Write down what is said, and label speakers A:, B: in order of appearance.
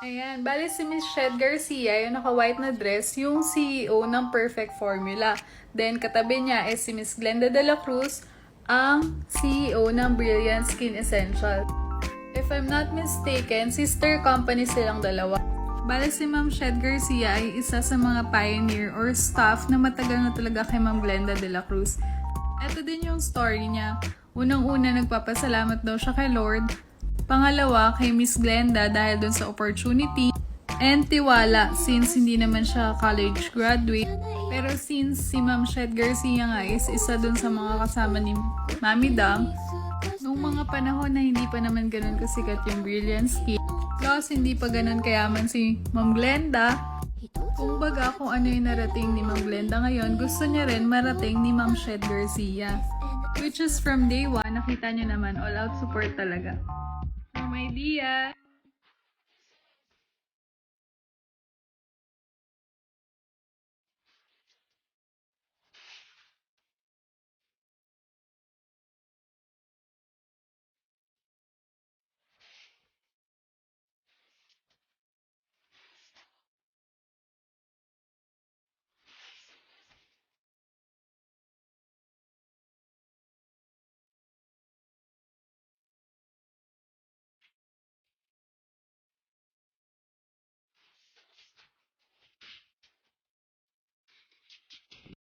A: Ayan, bali si Miss Shed Garcia, yung naka-white na dress, yung CEO ng Perfect Formula. Then, katabi niya is si Miss Glenda de la Cruz, ang CEO ng Brilliant Skin Essentials. If I'm not mistaken, sister company silang dalawa. Bale si Ma'am Shed Garcia ay isa sa mga pioneer or staff na matagal na talaga kay Ma'am Glenda de la Cruz. Ito din yung story niya. Unang-una, nagpapasalamat daw siya kay Lord. Pangalawa, kay Miss Glenda dahil dun sa opportunity. And tiwala, since hindi naman siya college graduate. Pero since si Ma'am Shed Garcia nga is isa dun sa mga kasama ni Mami Dang, nung mga panahon na hindi pa naman ganun kasikat yung Brilliant Skin, plus hindi pa ganun kayaman si Ma'am Glenda, kumbaga kung ano yung narating ni Ma'am Glenda ngayon, gusto niya rin marating ni Ma'am Shed Garcia. Which is from day one, nakita niyo naman, all out support talaga. So my dear,